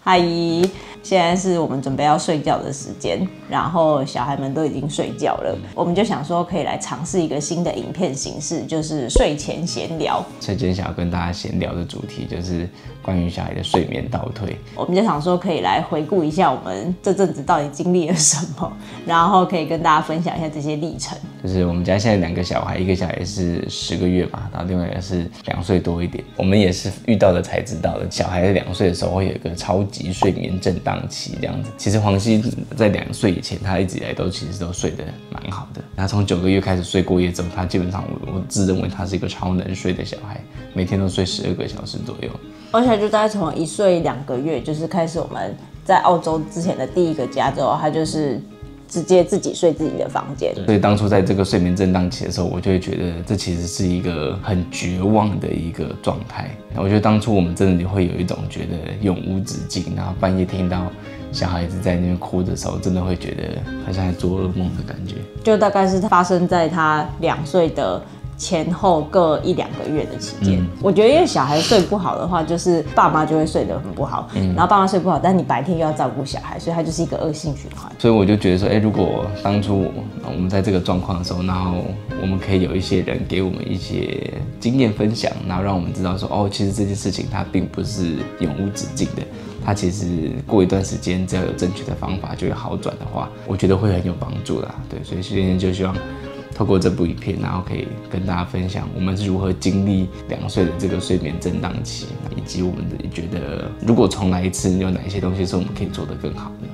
阿姨，现在是我们准备要睡觉的时间，然后小孩们都已经睡觉了，我们就想说可以来尝试一个新的影片形式，就是睡前闲聊。所以今天想要跟大家闲聊的主题就是关于小孩的睡眠倒退。我们就想说可以来回顾一下我们这阵子到底经历了什么，然后可以跟大家分享一下这些历程。就是我们家现在2个小孩，一个小孩是10个月吧，然后另外一个是2岁多一点。我们也是遇到了才知道的，小孩2岁的时候会有一个超级睡眠震荡期这样子。其实黄熙在2岁以前，他一直以来其实都睡得蛮好的。他从9个月开始睡过夜之后，他基本上我自认为他是一个超能睡的小孩，每天都睡12个小时左右。而且就大概从1岁2个月，就是开始我们在澳洲之前的第一个家之后，他就是直接自己睡自己的房间。所以当初在这个睡眠震荡期的时候，我就会觉得这其实是一个很绝望的一个状态。我觉得当初我们真的会有一种觉得永无止境，然后半夜听到小孩子在那边哭的时候，真的会觉得好像在做噩梦的感觉。就大概是发生在他2岁的前后各1-2个月的期间。我觉得因为小孩睡不好的话，就是爸妈就会睡得很不好，然后爸妈睡不好，但你白天又要照顾小孩，所以它就是一个恶性循环。所以我就觉得说，如果当初我们在这个状况的时候，然后我们可以有一些人给我们一些经验分享，然后让我们知道说，哦，其实这件事情它并不是永无止境的，它其实过一段时间，只要有正确的方法就会好转的话，我觉得会很有帮助啦。对，所以今天就希望透过这部影片，然后可以跟大家分享我们是如何经历2岁的这个睡眠震荡期，以及我们觉得如果重来一次，有哪些东西是我们可以做得更好的。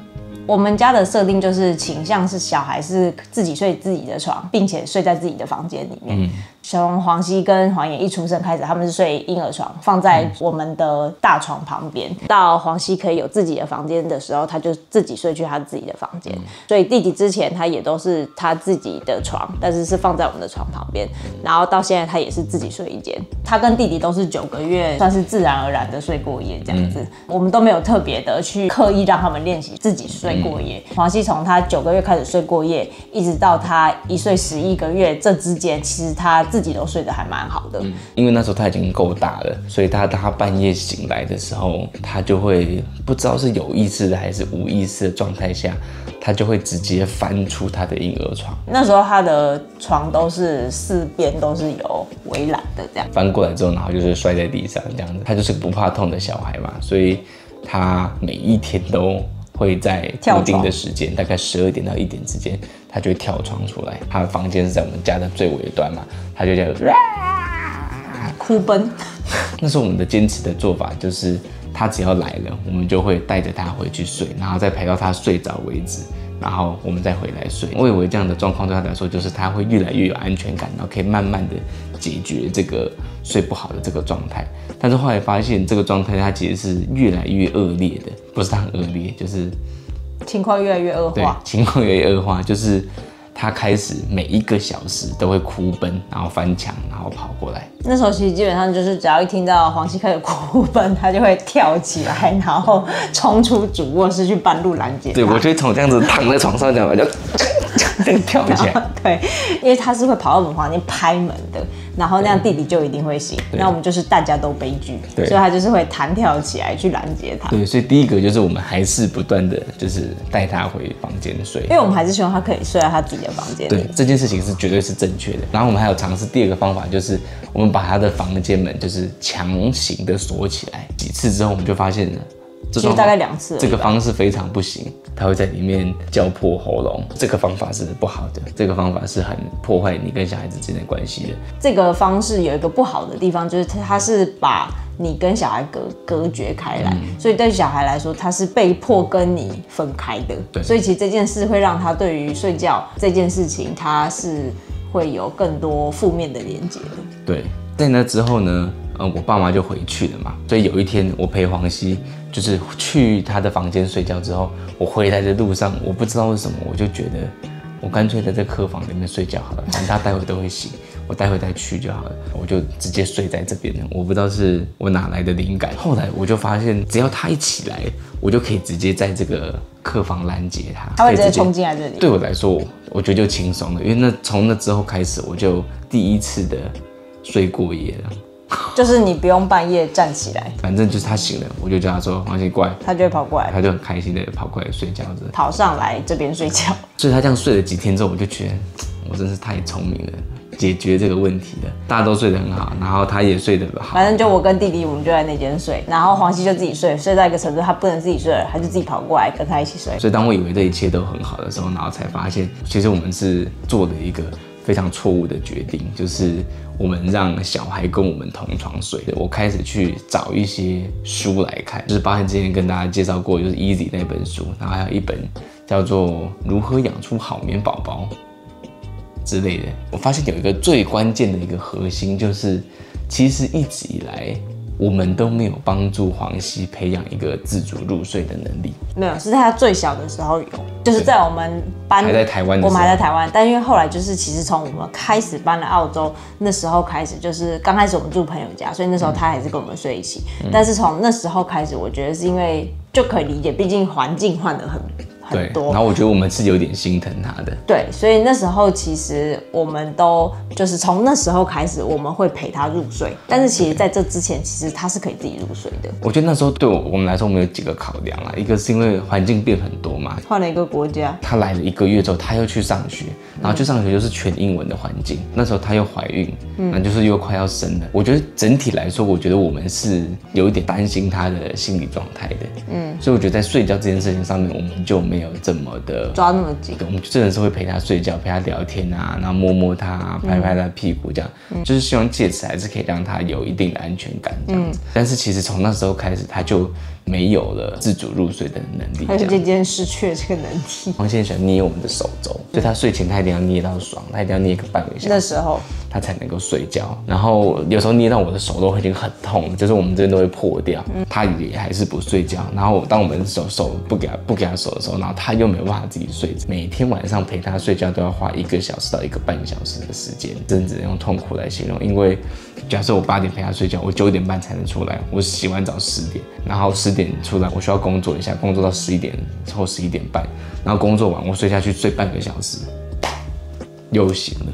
我们家的设定就是倾向是小孩是自己睡自己的床，并且睡在自己的房间里面。从黄熙跟黄妍一出生开始，他们是睡婴儿床，放在我们的大床旁边。到黄熙可以有自己的房间的时候，他就自己睡去他自己的房间。所以弟弟之前他也都是他自己的床，但是是放在我们的床旁边。然后到现在他也是自己睡一间。他跟弟弟都是9个月，算是自然而然的睡过夜这样子。我们都没有特别的去刻意让他们练习自己睡过夜。黄熙从他9个月开始睡过夜，一直到他1岁11个月这之间，其实他自己都睡得还蛮好的。因为那时候他已经够大了，所以他半夜醒来的时候，他就会不知道是有意识的还是无意识的状态下，他就会直接翻出他的婴儿床。那时候他的床都是4边都是有围栏的，这样翻过来之后，然后就是摔在地上这样子。他就是个不怕痛的小孩嘛，所以他每一天都会在固定的时间，大概12点到1点之间，他就会跳床出来。他的房间是在我们家的最尾端嘛，他就这样哭奔。那时候我们的坚持的做法就是，他只要来了，我们就会带着他回去睡，然后再陪到他睡着为止，然后我们再回来睡。我以为这样的状况对他来说，就是他会越来越有安全感，然后可以慢慢的解决这个睡不好的这个状态。但是后来发现，这个状态它其实是越来越恶劣的，不是它很恶劣，就是情况越来越恶化。对，情况越来越恶化，就是他开始每1个小时都会哭奔，然后翻墙，然后跑过来。那时候其实基本上就是只要一听到黄熙开始哭奔，他就会跳起来，然后冲出主卧室去半路拦截他。对，我就会从这样子躺在床上这样就跳起来。对，因为他是会跑到我们房间拍门的，然后那样弟弟就一定会醒。那我们就是大家都悲剧，所以他就是会弹跳起来去拦截他。对，所以第一个就是我们还是不断的就是带他回房间睡，因为我们还是希望他可以睡在他自己的房间里。对，这件事情是绝对是正确的。然后我们还有尝试第2个方法，就是我们把他的房间门就是强行的锁起来。几次之后，我们就发现了，其实大概2次，这个方式非常不行，他会在里面叫破喉咙。这个方法是不好的，这个方法是很破坏你跟小孩子之间的关系的。这个方式有一个不好的地方，就是它是把你跟小孩隔绝开来，所以对小孩来说，他是被迫跟你分开的。对，所以其实这件事会让他对于睡觉这件事情，他是会有更多负面的连结的。对，在那之后呢，我爸妈就回去了嘛，所以有一天我陪黄熙就是去他的房间睡觉之后，我回来的路上，我不知道为什么，我就觉得我干脆在这客房里面睡觉好了，反正他待会都会醒，我待会再去就好了，我就直接睡在这边了。我不知道是我哪来的灵感，后来我就发现，只要他一起来，我就可以直接在这个客房拦截他，他会直接冲进来这里。对我来说，我觉得就轻松了，因为从那之后开始，我就第1次的睡过夜了。就是你不用半夜站起来，反正就是他醒了，我就叫他说黄西过来，他就会跑过来，他就很开心的跑过来睡觉着，跑上来这边睡觉。所以他这样睡了几天之后，我就觉得我真是太聪明了，解决这个问题的，大家都睡得很好，然后他也睡得好。反正就我跟弟弟，我们就在那间睡，然后黄西就自己睡，睡到一个程度，他不能自己睡了，他就自己跑过来跟他一起睡。所以当我以为这一切都很好的时候，然后才发现，其实我们是做了一个非常错误的决定，就是我们让小孩跟我们同床睡。我开始去找一些书来看，就是包含之前跟大家介绍过，就是 Easy 那本书，然后还有一本叫做《如何养出好眠宝宝》之类的。我发现有一个最关键的一个核心，就是其实一直以来我们都没有帮助黄西培养一个自主入睡的能力。没有，是在他最小的时候有，就是在我们搬还在台湾的时候，我们还在台湾，但因为后来就是其实从我们开始搬了澳洲那时候开始，就是刚开始我们住朋友家，所以那时候他还是跟我们睡一起。但是从那时候开始，我觉得是因为就可以理解，毕竟环境换得很多。然后我觉得我们是有点心疼他的。对，所以那时候其实我们都就是从那时候开始，我们会陪他入睡。但是其实在这之前，其实他是可以自己入睡的。我觉得那时候对我们来说，我们有几个考量啦。一个是因为环境变很多嘛，换了一个国家，他来了1个月之后，他又去上学，然后去上学就是全英文的环境。那时候他又怀孕，那就是又快要生了。我觉得整体来说，我觉得我们是有一点担心他的心理状态的。所以我觉得在睡觉这件事情上面，我们就没有这么的抓那么紧。我们真的是会陪他睡觉，陪他聊天啊，然后摸摸他，拍拍他的屁股，这样，就是希望借此还是可以让他有一定的安全感这样子。但是其实从那时候开始，他就没有了自主入睡的能力，他就渐渐失去了这个能力。黄先喜欢捏我们的手肘，所以他睡前他一定要捏到爽，他一定要捏个半个小时，那时候他才能够睡觉。然后有时候捏到我的手都已经很痛，就是我们这边都会破掉，他也还是不睡觉。然后当我们手不给他手的时候，然后他又没有办法自己睡。每天晚上陪他睡觉都要花1个小时到1个半小时的时间，真的只能用痛苦来形容。因为假设我8点陪他睡觉，我9点半才能出来，我洗完澡10点，然后10点出来，我需要工作一下，工作到11点或11点半，然后工作完我睡下去睡半个小时，又醒了。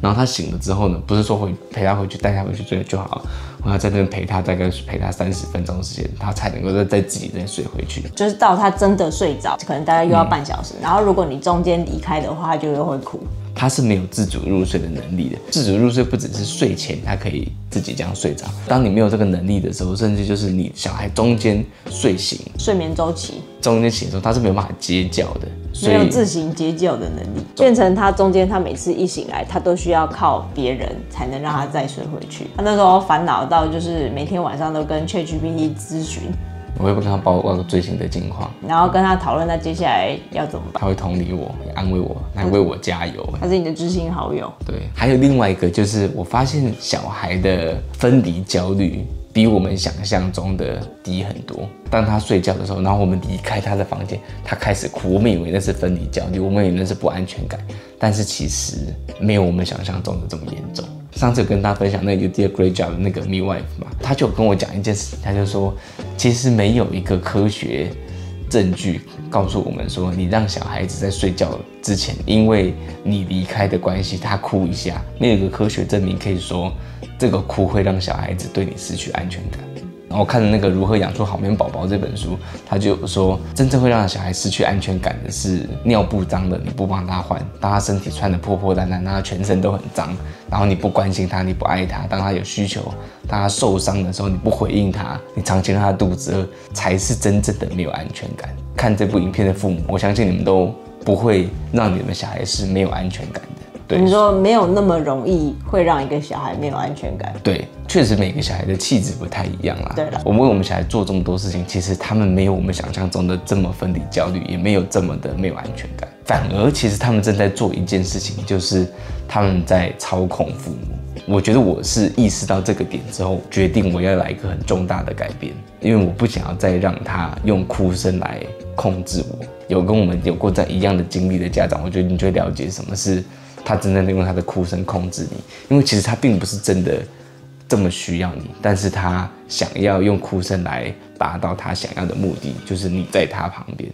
然后他醒了之后呢，不是说陪他回去带他回去睡就好了，我要在那边陪他，大概陪他30分钟的时间，他才能够再自己再睡回去。就是到他真的睡着，可能大概又要半小时。然后如果你中间离开的话，他就又会哭。他是没有自主入睡的能力的。自主入睡不只是睡前他可以自己这样睡着，当你没有这个能力的时候，甚至就是你小孩中间睡醒，睡眠周期中间醒的时候，他是没有办法接觉的，没有自行接觉的能力，变成他中间他每次一醒来，他都需要靠别人才能让他再睡回去。他那时候烦恼到就是每天晚上都跟 ChatGPT 咨询。我会跟他报告最新的近况，然后跟他讨论他接下来要怎么办。他会同理我，安慰我，来为我加油。他是你的知心好友。对，还有另外一个就是我发现小孩的分离焦虑比我们想象中的低很多。当他睡觉的时候，然后我们离开他的房间，他开始哭，我们以为那是分离焦虑，我们以为那是不安全感，但是其实没有我们想象中的这么严重。上次有跟大家分享那个 You Did a Great Job 的那个 midwife 嘛，他就有跟我讲一件事情，他就说，其实没有一个科学证据告诉我们说，你让小孩子在睡觉之前，因为你离开的关系，他哭一下，没有一个科学证明可以说这个哭会让小孩子对你失去安全感。然后我看了那个《如何养出好眠宝宝》这本书，他就说，真正会让小孩失去安全感的是尿布脏了你不帮他换，当他身体穿得破破烂烂，当他全身都很脏，然后你不关心他，你不爱他，当他有需求，当他受伤的时候你不回应他，你长期让他肚子饿，才是真正的没有安全感。看这部影片的父母，我相信你们都不会让你们小孩是没有安全感的。对，你说没有那么容易会让一个小孩没有安全感。对，确实每个小孩的气质不太一样啦。对了，我们为我们小孩做这么多事情，其实他们没有我们想象中的这么分离焦虑，也没有这么的没有安全感。反而其实他们正在做一件事情，就是他们在操控父母。我觉得我是意识到这个点之后，决定我要来一个很重大的改变，因为我不想要再让他用哭声来控制我。有跟我们有过这样一样的经历的家长，我觉得你就会了解什么是他真正的用他的哭声控制你，因为其实他并不是真的这么需要你，但是他想要用哭声来达到他想要的目的，就是你在他旁边。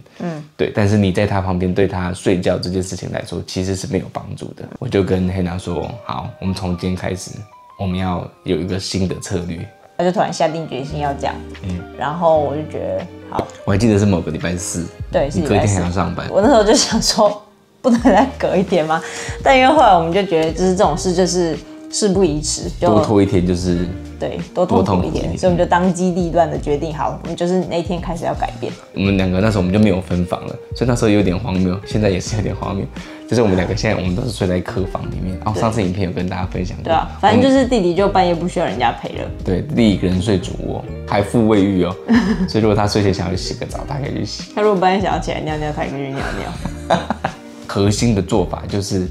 对，但是你在他旁边对他睡觉这件事情来说，其实是没有帮助的。我就跟黑娜说，好，我们从今天开始，我们要有一个新的策略。他就突然下定决心要这样，然后我就觉得好。我还记得是某个礼拜四，对，是你隔一天还要上班。我那时候就想说，不能再隔一天吗？但因为后来我们就觉得，就是这种事就是事不宜迟，就多拖一天就是对，多痛苦一点，所以我们就当机立断的决定，好，我们就是那一天开始要改变。我们两个那时候我们就没有分房了，所以那时候有点荒谬，现在也是有点荒谬。就是我们两个现在我们都是睡在客房里面，然后上次影片有跟大家分享过。对啊，反正就是弟弟就半夜不需要人家陪了。对，弟弟一个人睡主卧，还附卫浴哦，所以如果他睡前想要去洗个澡，他可以去洗。他如果半夜想要起来尿尿，他也可以去尿尿。核心的做法就是，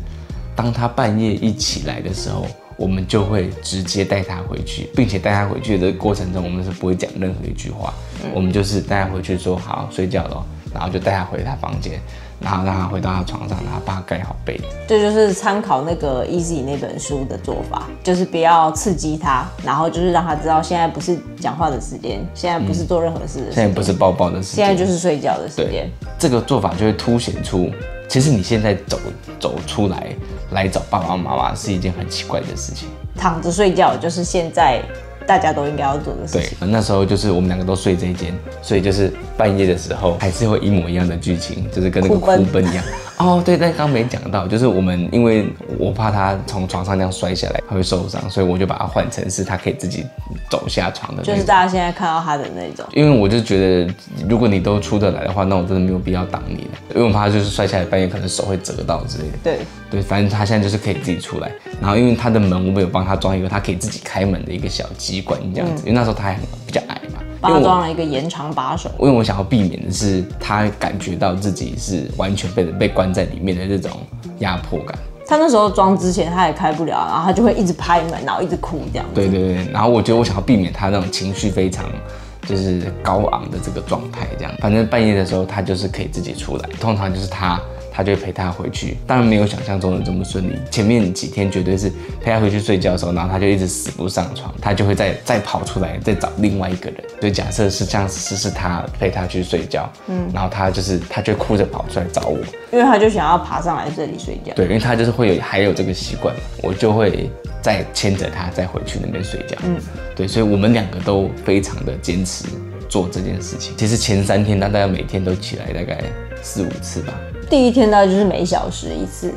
当他半夜一起来的时候，我们就会直接带他回去，并且带他回去的过程中，我们是不会讲任何一句话，我们就是带他回去说好睡觉了，然后就带他回他房间，然后让他回到他床上，然后帮他盖好被。这就是参考那个 Easy 那本书的做法，就是不要刺激他，然后就是让他知道现在不是讲话的时间，现在不是做任何事的时间，现在不是抱抱的时间，现在就是睡觉的时间。这个做法就会凸显出，其实你现在走出来找爸爸妈妈是一件很奇怪的事情。躺着睡觉就是现在大家都应该要做的事情。对，那时候就是我们两个都睡这一间，所以就是半夜的时候还是会一模一样的剧情，就是跟那个哭奔一样。哦，对，但刚没讲到，就是我们因为我怕他从床上那样摔下来，他会受伤，所以我就把它换成是他可以自己走下床的那种。就是大家现在看到他的那种。因为我就觉得，如果你都出得来的话，那我真的没有必要挡你了，因为我怕他就是摔下来半夜可能手会折到之类的。对，反正他现在就是可以自己出来，然后因为他的门我们有帮他装一个他可以自己开门的一个小机关这样子，因为那时候他还比较矮嘛。帮他装了一个延长把手，因为我想要避免的是他感觉到自己是完全被关在里面的这种压迫感。他那时候装之前他也开不了，然后他就会一直拍门，然后一直哭这样子。对，然后我觉得我想要避免他那种情绪非常就是高昂的这个状态，这样。反正半夜的时候他就是可以自己出来，通常就是他就会陪他回去，当然没有想象中的这么顺利。前面几天绝对是陪他回去睡觉的时候，然后他就一直死不上床，他就会再跑出来，再找另外一个人。所以假设是这样，是他陪他去睡觉，然后他就会哭着跑出来找我，因为他就想要爬上来这里睡觉。对，因为他就是还有这个习惯，我就会再牵着他再回去那边睡觉。对，所以我们两个都非常的坚持做这件事情。其实前3天大概每天都起来大概4、5次吧。第一天大概就是每小时1次，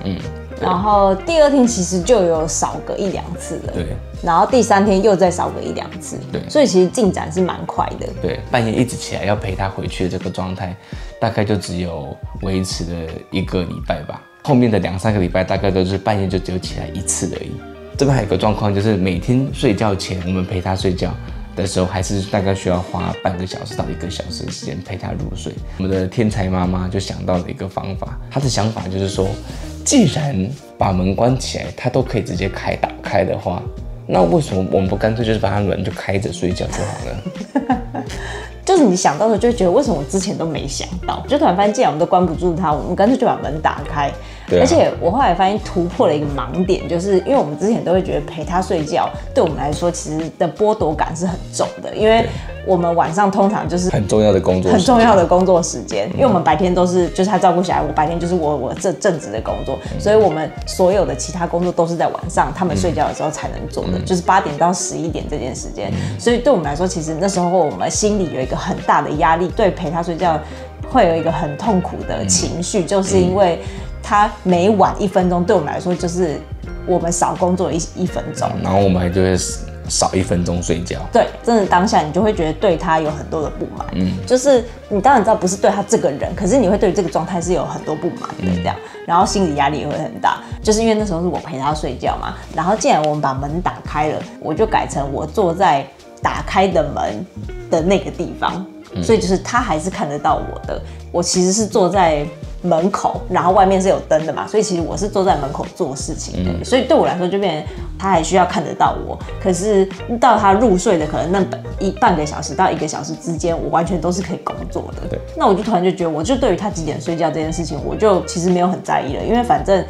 然后第2天其实就有少个1、2次了，对，然后第3天又再少个1、2次，对，所以其实进展是蛮快的。对，半夜一直起来要陪他回去的这个状态，大概就只有维持了1个礼拜吧。后面的2、3个礼拜大概都是半夜就只有起来1次而已。这边还有个状况就是每天睡觉前我们陪他睡觉的时候，还是大概需要花半个小时到1个小时的时间陪他入睡。我们的天才妈妈就想到了一个方法，她的想法就是说，既然把门关起来，他都可以直接打开的话，那为什么我们不干脆就是把他门就开着睡觉就好了？就是你想到的就会觉得为什么我之前都没想到，就突然发现既然我们都关不住他，我们干脆就把门打开。而且我后来发现突破了一个盲点，就是因为我们之前都会觉得陪他睡觉对我们来说其实的剥夺感是很重的，因为我们晚上通常就是很重要的工作时间，因为我们白天都是就是他照顾小孩，我白天就是我正职的工作，所以我们所有的其他工作都是在晚上他们睡觉的时候才能做的，就是8点到11点这件时间，所以对我们来说，其实那时候我们心里有一个很大的压力，对陪他睡觉会有一个很痛苦的情绪，就是因为他每晚1分钟对我们来说就是我们少工作1分钟，然后我们还就会少1分钟睡觉。对，真的当下你就会觉得对他有很多的不满，就是你当然知道不是对他这个人，可是你会对这个状态是有很多不满的这样，然后心理压力也会很大，就是因为那时候是我陪他睡觉嘛，然后既然我们把门打开了，我就改成我坐在打开的门的那个地方，所以就是他还是看得到我的，我其实是坐在门口，然后外面是有灯的嘛，所以其实我是坐在门口做事情的，所以对我来说就变成他还需要看得到我，可是到他入睡的可能那半个小时到1个小时之间，我完全都是可以工作的。对，那我就突然就觉得，我就对于他几点睡觉这件事情，我就其实没有很在意了，因为反正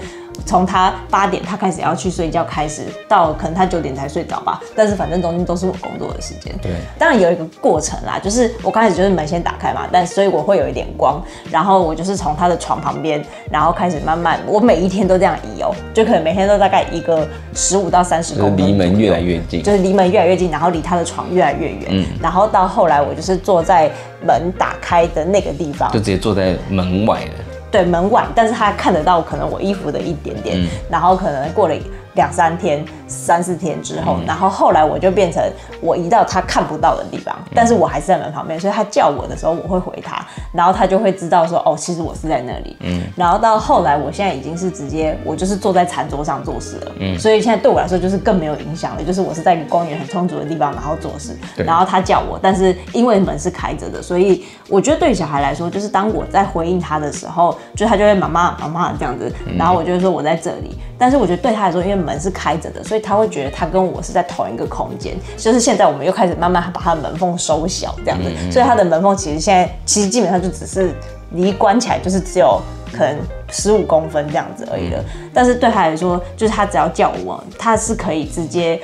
从他8点他开始要去睡觉开始，到可能他9点才睡着吧，但是反正中间都是我工作的时间。对，当然有一个过程啦，就是我刚开始就是门先打开嘛，但所以我会有一点光，然后我就是从他的床旁边，然后开始慢慢，我每一天都这样移哦，就可能每天都大概移个15到30公分，离门越来越近，就是离门越来越近，然后离他的床越来越远，然后到后来我就是坐在门打开的那个地方，就直接坐在门外了。对，门外，但是他看得到可能我衣服的一点点，然后可能过了2-3天、3-4天之后，然后后来我就变成我移到他看不到的地方，但是我还是在门旁边，所以他叫我的时候我会回他，然后他就会知道说哦，其实我是在那里。然后到后来我现在已经是直接我就是坐在餐桌上做事了，所以现在对我来说就是更没有影响了，就是我是在光源很充足的地方然后做事，然后他叫我，但是因为门是开着的，所以我觉得对小孩来说，就是当我在回应他的时候，就他就会妈妈妈妈这样子，然后我就会说我在这里，但是我觉得对他来说，因为门是开着的，所以他会觉得他跟我是在同一个空间。就是现在我们又开始慢慢把他的门缝收小这样子，所以他的门缝其实现在基本上就只是离关起来就是只有可能15公分这样子而已了。但是对他来说，就是他只要叫我，他是可以直接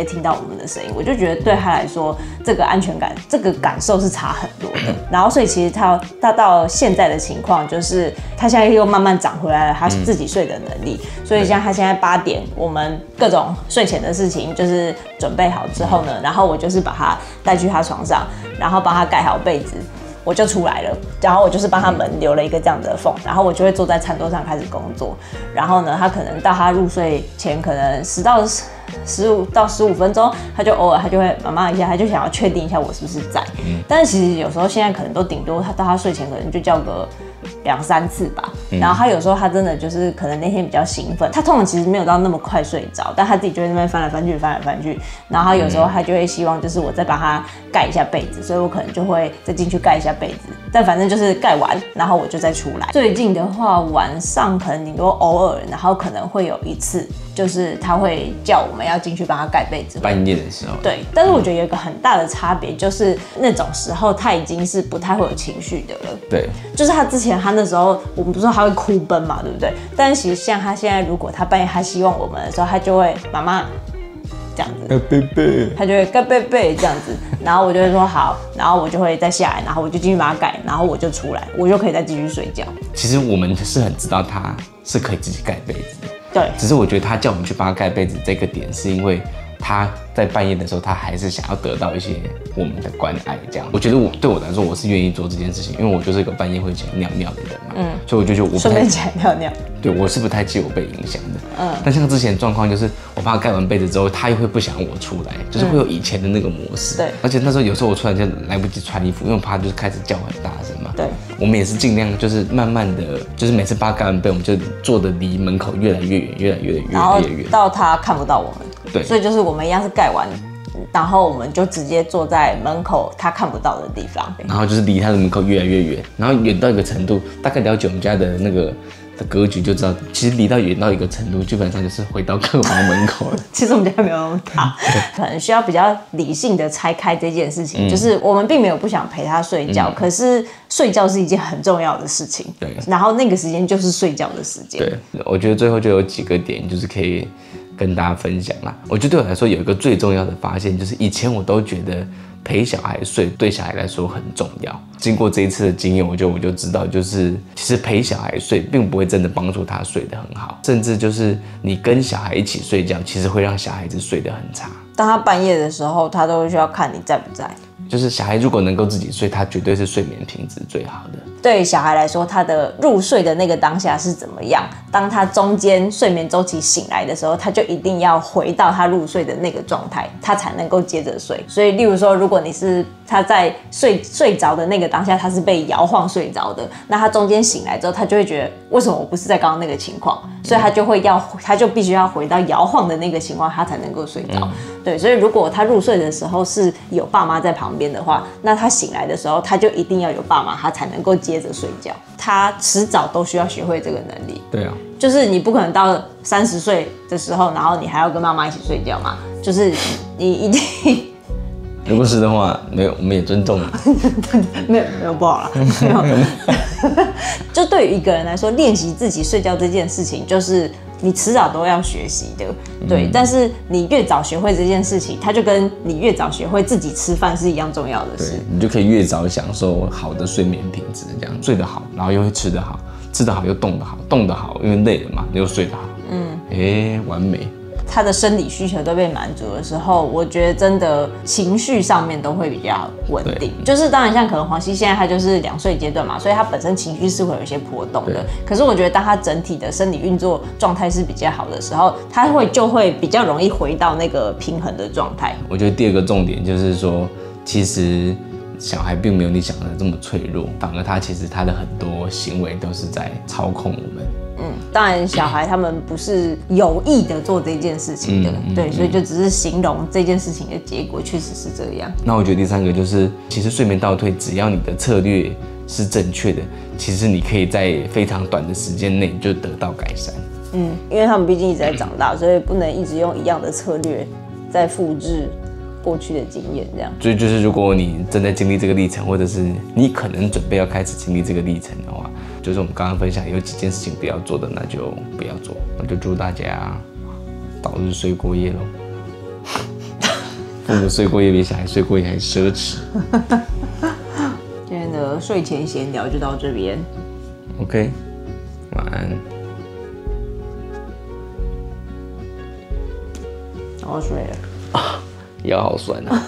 听到我们的声音。我就觉得对他来说，这个安全感，这个感受是差很多的。然后所以其实他到现在的情况，就是他现在又慢慢长回来了他自己睡的能力。所以像他现在8点，我们各种睡前的事情就是准备好之后呢，然后我就是把他带去他床上，然后帮他盖好被子。我就出来了，然后我就是帮他门留了一个这样子的缝，然后我就会坐在餐桌上开始工作。然后呢，他可能到他入睡前，可能10到15分钟，他就偶尔他就会妈妈一下，他就想要确定一下我是不是在。但是其实有时候现在可能都顶多他到他睡前可能就叫个2-3次吧。然后他有时候他真的就是可能那天比较兴奋，他通常其实没有到那么快睡着，但他自己就会在那边翻来翻去。然后他有时候他就会希望就是我再帮他盖一下被子，所以我可能就会再进去盖一下被子。但反正就是盖完，然后我就再出来。最近的话，晚上可能顶多偶尔，然后可能会有一次，就是他会叫我们要进去帮他盖被子。半夜的时候。对，但是我觉得有一个很大的差别，就是那种时候他已经是不太会有情绪的了。对，就是他之前他那时候，我们不是说他会哭奔嘛，对不对？但是其实像他现在，如果他半夜他希望我们的时候，他就会妈妈这样子，贝贝，他就会盖贝贝这样子，然后我就会说好，然后我就会再下来，然后我就进去把它盖，然后我就出来，我就可以再继续睡觉。其实我们是很知道他是可以自己盖被子的，对，只是我觉得他叫我们去帮他盖被子这个点，是因为他在半夜的时候，他还是想要得到一些我们的关爱，这样。我觉得对我来说，我是愿意做这件事情，因为我就是一个半夜会起来尿尿的人嘛，所以我就觉得我不太顺便起来尿尿。对，我是不太介意我被影响的。但像之前的状况就是，我帮他盖完被子之后，他又会不想我出来，就是会有以前的那个模式。对，而且那时候有时候我出来就来不及穿衣服，因为我怕就是开始叫很大声嘛。对，我们也是尽量就是慢慢的，就是每次帮他盖完被，我们就坐的离门口越来越远，越来越远，然后到他看不到我们。对，所以就是我们一样是盖完，然后我们就直接坐在门口他看不到的地方，然后就是离他的门口越来越远，然后远到一个程度，大概了解我们家的那个的格局就知道，其实离到远到一个程度，基本上就是回到客房门口了。其实我们家没有那么大，可能需要比较理性的拆开这件事情。就是我们并没有不想陪他睡觉，可是睡觉是一件很重要的事情。对，然后那个时间就是睡觉的时间。对，我觉得最后就有几个点，就是可以跟大家分享啦。我觉得对我来说有一个最重要的发现，就是以前我都觉得陪小孩睡对小孩来说很重要。经过这一次的经验，我就知道，就是其实陪小孩睡并不会真的帮助他睡得很好，甚至就是你跟小孩一起睡觉，其实会让小孩子睡得很差。当他半夜的时候，他都会需要看你在不在。就是小孩如果能够自己睡，他绝对是睡眠品质最好的。对小孩来说，他的入睡的那个当下是怎么样？当他中间睡眠周期醒来的时候，他就一定要回到他入睡的那个状态，他才能够接着睡。所以，例如说，如果你是他在睡着的那个当下，他是被摇晃睡着的，那他中间醒来之后，他就会觉得为什么我不是在刚刚那个情况？所以他就必须要回到摇晃的那个情况，他才能够睡着。对，所以如果他入睡的时候是有爸妈在旁边的话，那他醒来的时候，他就一定要有爸妈，他才能够接着睡觉。他迟早都需要学会这个能力。对啊，就是你不可能到30岁的时候，然后你还要跟妈妈一起睡觉嘛，就是你一定如果是的话，没有，我们也尊重你。没有不好啦，没有。就对于一个人来说，练习自己睡觉这件事情，就是你迟早都要学习的，对。但是你越早学会这件事情，它就跟你越早学会自己吃饭是一样重要的事。你就可以越早享受好的睡眠品质，这样睡得好，然后又会吃得好，吃得好又动得好，动得好，因为累了嘛，你又睡得好。完美。他的生理需求都被满足的时候，我觉得真的情绪上面都会比较稳定。就是当然像可能黄熙现在他就是2岁阶段嘛，所以他本身情绪是会有一些波动的。可是我觉得当他整体的生理运作状态是比较好的时候，他就会比较容易回到那个平衡的状态。我觉得第二个重点就是说，其实小孩并没有你想的这么脆弱，反而他其实他的很多行为都是在操控我们。当然小孩他们不是有意的做这件事情的，对，所以就只是形容这件事情的结果确实是这样。那我觉得第三个就是，其实睡眠倒退，只要你的策略是正确的，其实你可以在非常短的时间内就得到改善。因为他们毕竟一直在长大，所以不能一直用一样的策略在复制过去的经验，这样。所以就是如果你正在经历这个历程，或者是你可能准备要开始经历这个历程的话，就是我们刚刚分享有几件事情不要做的，那就不要做。那就祝大家早日睡过夜喽。父母睡过夜比小孩睡过夜还奢侈。今天的睡前闲聊就到这边。OK， 晚安。我要睡了。腰好酸啊。